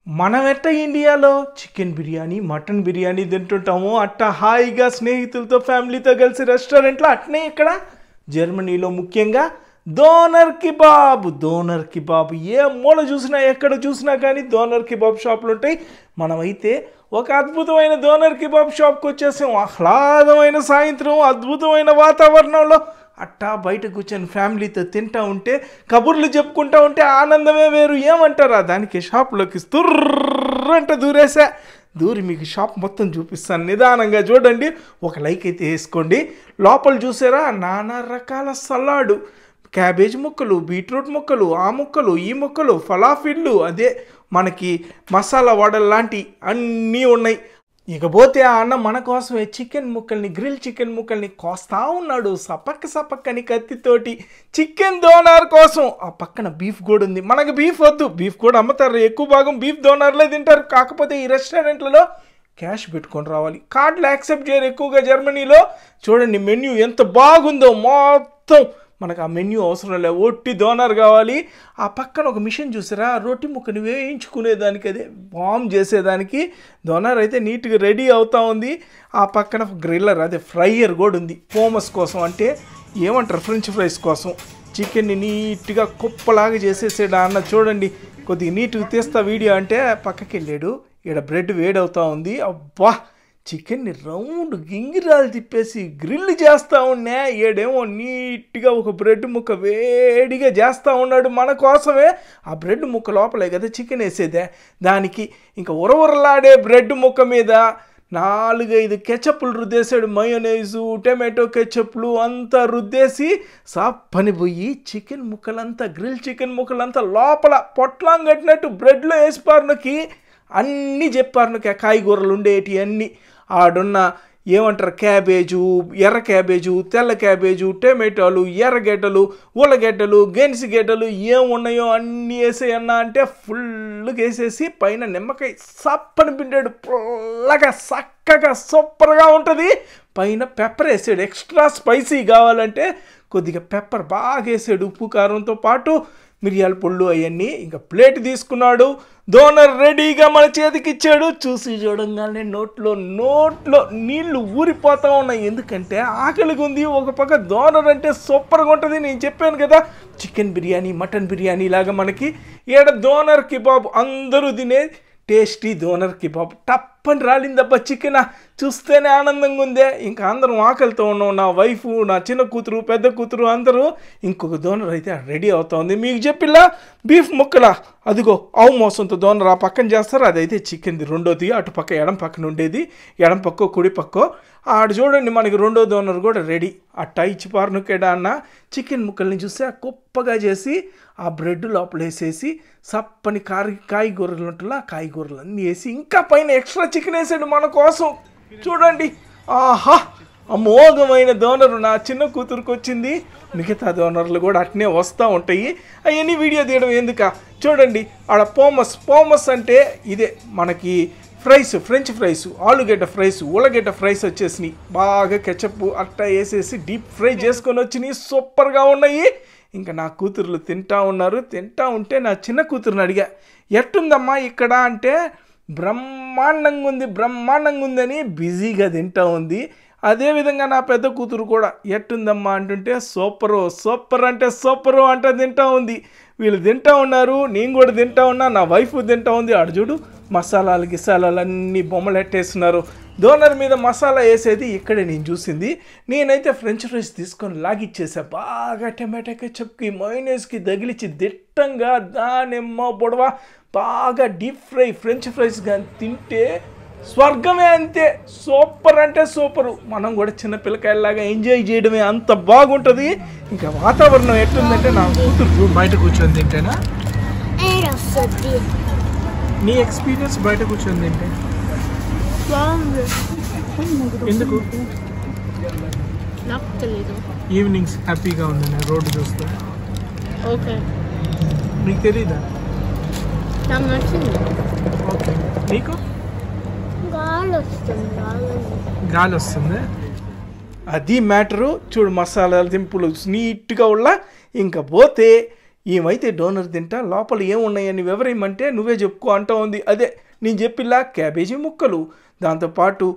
మనమెట్ట ఇండియాలో chicken biryani mutton biryani తింటుంటాము అట్ట హాయిగా స్నేహితులతో ఫ్యామిలీతో కలిసి రెస్టారెంట్లో అట్నే ఇక్కడ జర్మనీలో ముఖ్యంగా డోనర్ కిబాబ్ ఏ మూల చూసినా ఎక్కడ చూసినా కానీ డోనర్ కిబాబ్ షాపులు ఉంటాయి. మనమైతే ఒక అద్భుతమైన డోనర్ కిబాబ్ షాప్కి వచ్చేసాం. ఆహ్లాదమైన సాయంత్రం అద్భుతమైన వాతావరణంలో అట్టా బయట కూర్చొని ఫ్యామిలీతో తింటూ ఉంటే కబుర్లు చెప్పుకుంటూ ఉంటే ఆనందమే వేరు. ఏమంటారా దానికి షాప్లోకి స్తుర్రంట దూరి మీకు షాప్ మొత్తం చూపిస్తాను. నిదానంగా చూడండి, ఒక లైక్ అయితే వేసుకోండి. లోపల చూసారా నానా రకాల సలాడు, క్యాబేజ్ ముక్కలు, బీట్రూట్ ముక్కలు, ఆ ముక్కలు ఈ ముక్కలు, ఫలాఫిళ్ళు, అదే మనకి మసాలా వడలు లాంటి అన్నీ ఉన్నాయి. ఇకపోతే ఆ అన్న మన కోసమే గ్రిల్ చికెన్ ముక్కల్ని కోస్తా ఉన్నాడు సపక్కని కత్తితోటి చికెన్ డోనర్ కోసం. ఆ పక్కన బీఫ్ కూడా ఉంది. మనకు బీఫ్ వద్దు, బీఫ్ కూడా అమ్ముతారు, ఎక్కువ భాగం బీఫ్ డోనర్లే తింటారు. కాకపోతే ఈ రెస్టారెంట్లలో క్యాష్ పెట్టుకొని రావాలి, కార్డులు యాక్సెప్ట్ చేయరు ఎక్కువగా జర్మనీలో. చూడండి మెన్యూ ఎంత బాగుందో, మొత్తం మనకు ఆ మెన్యూ అవసరం లేదు, ఒట్టి డోనర్ కావాలి. ఆ పక్కన ఒక మిషన్ చూసారా, రొట్టి ముక్కని వేయించుకునేదానికి, అదే బామ్ చేసేదానికి. డోనర్ అయితే నీట్గా రెడీ అవుతూ ఉంది. ఆ పక్కన గ్రిల్లర్, అదే ఫ్రైయర్ కూడా ఉంది, పోమస్ కోసం, అంటే ఏమంటారు ఫ్రెంచ్ ఫ్రైస్ కోసం. చికెన్ని నీట్గా కుప్పలాగా చేసేసాడు అన్న. చూడండి కొద్దిగా నీట్గా తీస్తా వీడియో అంటే పక్కకి వెళ్ళాడు. ఇక్కడ బ్రెడ్ వేడవుతూ ఉంది. అబ్బా చికెన్ని రౌండ్ గింగిరాలు తిప్పేసి గ్రిల్ చేస్తూ ఉన్నా. ఏడేమో నీట్గా ఒక బ్రెడ్ ముక్క వేడిగా చేస్తూ ఉన్నాడు మన కోసమే. ఆ బ్రెడ్ ముక్క లోపలే కదా చికెన్ వేసేదే, దానికి ఇంకా ఉరలాడే బ్రెడ్ ముక్క మీద 4-5 కెచప్లు రుద్దేశాడు. మయోనైజు, టమాటో కెచప్లు అంతా రుద్దేసి సాప్పని పోయి చికెన్ ముక్కలంతా, గ్రిల్ చికెన్ ముక్కలంతా లోపల పొట్లాం కట్టినట్టు బ్రెడ్లో వేసిపారునకి అన్నీ చెప్పారు. కాయగూరలు ఉండేటి అన్నీ ఆడున్న ఏమంటారు, క్యాబేజు, ఎర్ర క్యాబేజు, తెల్ల క్యాబేజు, టమాటోలు, ఎర్రగడ్డలు, ఉల్లగడ్డలు, గెనిసిగడ్డలు ఏమున్నాయో అన్నీ వేసేయన్నా అంటే ఫుల్గా వేసేసి పైన నిమ్మకాయ సప్పని పిండాడు. పుల్లగా చక్కగా సూపర్గా ఉంటుంది. పైన పెప్పర్ వేసాడు, ఎక్స్ట్రా స్పైసీ కావాలంటే కొద్దిగా పెప్పర్ బాగా వేసాడు, ఉప్పు కారంతో పాటు మిరియాల పొళ్ళు అవన్నీ. ఇంకా ప్లేట్ తీసుకున్నాడు, డోనర్ రెడీగా మన చేతికి ఇచ్చాడు. చూసి చూడంగానే నోట్లో నీళ్లు ఊరిపోతూ ఉన్నాయి, ఎందుకంటే ఆకలిగా ఉంది. ఒక పక్క డోనర్ అంటే సూపర్గా ఉంటుంది. నేను చెప్పాను కదా చికెన్ బిర్యానీ మటన్ బిర్యానీ లాగా మనకి ఈడ డోనర్ కిబాబ్ అందరూ తినే టేస్టీ డోనర్ కిబాబ్ టప్పని రాలిందబ్బా చికెన్. చూస్తేనే ఆనందంగా ఉందే. ఇంకా అందరం ఆకలితో ఉన్నాం, నా వైఫ్, నా చిన్న కూతురు, పెద్ద కూతురు అందరూ. ఇంకొక డోనర్ అయితే రెడీ అవుతా ఉంది. మీకు చెప్పిలా బీఫ్ ముక్కలా, అదిగో ఆవు మోసంతో డోనర్ ఆ పక్కన చేస్తారు, అదైతే చికెన్ది రెండోది. అటు పక్క ఎడం పక్కన ఉండేది, ఎడం పక్కో కుడి పక్కో. ఆడు చూడండి మనకి రెండో డోనర్ కూడా రెడీ. అట్టా ఇచ్చి పారునుకేడా అన్న చికెన్ ముక్కల్ని చూస్తే ఆ కుప్పగా చేసి ఆ బ్రెడ్ లోపల వేసేసి సప్పని కాయగూరలు కాయగూరలు అన్నీ వేసి ఇంకా పైన ఎక్స్ట్రా చికెన్ వేసాడు మన కోసం. చూడండి ఆహా అమోఘమైన డోనరు నా చిన్న కూతురుకు వచ్చింది. మిగతా డోనర్లు కూడా అట్నే వస్తూ ఉంటాయి. అవన్నీ వీడియో తీయడం ఎందుక. చూడండి ఆడ పోమస్ అంటే ఇదే మనకి ఫ్రెంచ్ ఫ్రైస్, ఆలుగడ్డ ఫ్రైస్, ఉల్లగడ్డ ఫ్రైస్ వచ్చేసినాయి. బాగా కెచప్ అట్టా వేసేసి డీప్ ఫ్రై చేసుకొని వచ్చినాయి, సూపర్గా ఉన్నాయి. ఇంకా నా కూతుర్లు తింటూ ఉన్నారు. తింటూ ఉంటే నా చిన్న కూతురుని అడిగా, ఎట్టుందమ్మా ఇక్కడ అంటే, బ్రహ్మాండంగా ఉందని బిజీగా తింటూ ఉంది. అదేవిధంగా నా పెద్ద కూతురు కూడా ఎట్టుందమ్మా అంటుంటే సూపర్ అంటే సూపరు అంట తింటూ ఉంది. వీళ్ళు తింటూ ఉన్నారు, నేను కూడా తింటూ ఉన్నా, నా వైఫ్ తింటూ ఉంది. ఆడు చూడు గిసాలాలు అన్నీ బొమ్మలు ఎట్టేస్తున్నారు. డోనర్ మీద మసాలా వేసేది ఇక్కడే నేను చూసింది. నేనైతే ఫ్రెంచ్ ఫ్రైస్ తీసుకొని లాగిచ్చేసా. బాగా టమాటా కెచప్కి మయోనైజ్కి తగిలిచ్చి దిట్టంగా దానిమ్మ బొడవ బాగా డీప్ ఫ్రై ఫ్రెంచ్ ఫ్రైస్ కానీ తింటే స్వర్గమే. అంతే సూపర్ అంటే సూపరు. మనం కూడా చిన్న పిల్లకాయలాగా ఎంజాయ్ చేయడమే, అంత బాగుంటుంది. ఇంకా వాతావరణం ఎట్లుందంటే నా కూతురు బయట కూర్చొని తింటేనా, నీ ఎక్స్పీరియన్స్ బయట కూర్చొని తింటే ఎందుకు? నాకు తెలీదు. ఈవినింగ్స్ హ్యాపీగా ఉంది నా రోడ్డు చూస్తే. ఓకే నీకు తెలీదా? నాకు నచ్చింది. ఓకే నీకు? గాలి వస్తుంది, అది మ్యాటరు. చూడు మసాలాలు దింపులు నీట్గా ఉళ్ళ. ఇంకా పోతే ఏమైతే డోనర్ తింటా లోపల ఏమున్నాయని వివరమంటే నువ్వే చెప్పుకో అంటూ ఉంది. అదే నేను చెప్పిలా క్యాబేజీ ముక్కలు, దాంతోపాటు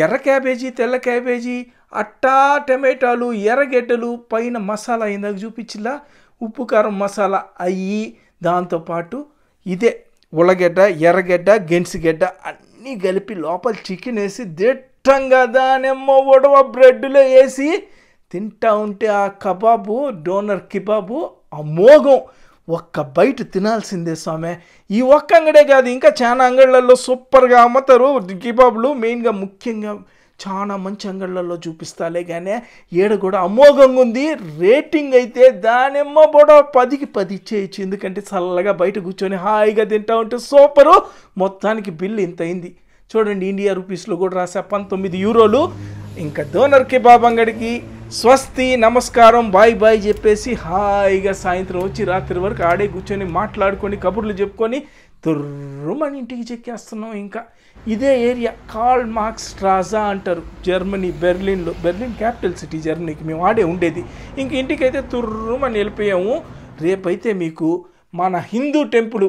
ఎర్ర క్యాబేజీ, తెల్ల క్యాబేజీ, అట్టా టమాటాలు, ఎర్రగడ్డలు, పైన మసాలా ఇందాక చూపించిలా ఉప్పు కారం మసాలా అయ్యి, దాంతోపాటు ఇదే ఉల్లగడ్డ, ఎర్రగడ్డ, గెంట్సిగడ్డ అన్నీ కలిపి లోపల చికెన్ వేసి దిట్టంగా దానెమ్మో ఉడవ బ్రెడ్లో వేసి తింటా ఉంటే ఆ కబాబు, డోనర్ కిబాబు అమోఘం. ఒక్క బయట తినాల్సిందే స్వామి. ఈ ఒక్క అంగడే కాదు, ఇంకా చాలా అంగళ్ళల్లో సూపర్గా అమ్ముతారు కిబాబులు. మెయిన్గా ముఖ్యంగా చాలా మంచి అంగళ్ళల్లో చూపిస్తాలే కానీ ఏడ కూడా అమోఘంగా ఉంది. రేటింగ్ అయితే దానిమ్మ కూడా 10కి 10 ఇచ్చేయచ్చు. ఎందుకంటే చల్లగా బయట కూర్చొని హాయిగా తింటా ఉంటే సూపరు. మొత్తానికి బిల్లు ఇంత అయింది చూడండి. ఇండియా రూపీస్లో కూడా రాసా 19 యూరోలు. ఇంకా డోనర్ కిబాబ్ అంగడికి స్వస్తి, నమస్కారం, బాయ్ బాయ్ చెప్పేసి హాయిగా సాయంత్రం వచ్చి రాత్రి వరకు ఆడే కూర్చొని మాట్లాడుకొని కబుర్లు చెప్పుకొని తుర్రుమని ఇంటికి చెక్కేస్తున్నాం. ఇంకా ఇదే ఏరియా కార్ల్ మార్క్స్ స్ట్రాజా అంటారు, జర్మనీ, బెర్లిన్లో. బెర్లిన్ క్యాపిటల్ సిటీ జర్మనీకి మేము ఆడే ఉండేది. ఇంక ఇంటికైతే తుర్రుమని వెళ్ళిపోయాము. రేపైతే మీకు మన హిందూ టెంపుల్,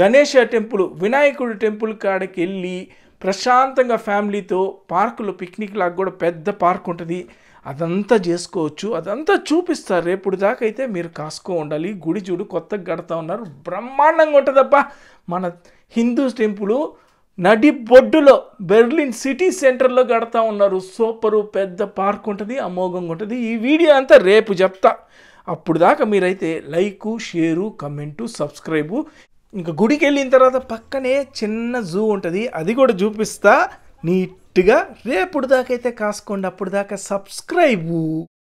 గణేష టెంపుల్, వినాయకుడి టెంపుల్ కాడికి వెళ్ళి ప్రశాంతంగా ఫ్యామిలీతో పార్కులో పిక్నిక్ లాగా కూడా పెద్ద పార్క్ ఉంటుంది, అదంతా చేసుకోవచ్చు. అదంతా చూపిస్తారు. రేపుడు దాకా అయితే మీరు కాసుకో ఉండాలి. గుడి చూడు కొత్తగా కడతా ఉన్నారు, బ్రహ్మాండంగా ఉంటుందబ్బా. మన హిందూ టెంపుల్ నడి బొడ్డులో బెర్లిన్ సిటీ సెంటర్లో కడతా ఉన్నారు. సూపరు, పెద్ద పార్క్ ఉంటుంది, అమోఘంగా ఉంటుంది. ఈ వీడియో అంతా రేపు చెప్తా. అప్పుడు దాకా మీరైతే లైకు, షేరు, కమెంటు, సబ్స్క్రైబు. ఇంకా గుడికి వెళ్ళిన తర్వాత పక్కనే చిన్న జూ ఉంటుంది, అది కూడా చూపిస్తా నీట్గా. రేపుడు దాకా అయితే కాసుకోండి. అప్పుడు దాకా సబ్స్క్రైబు.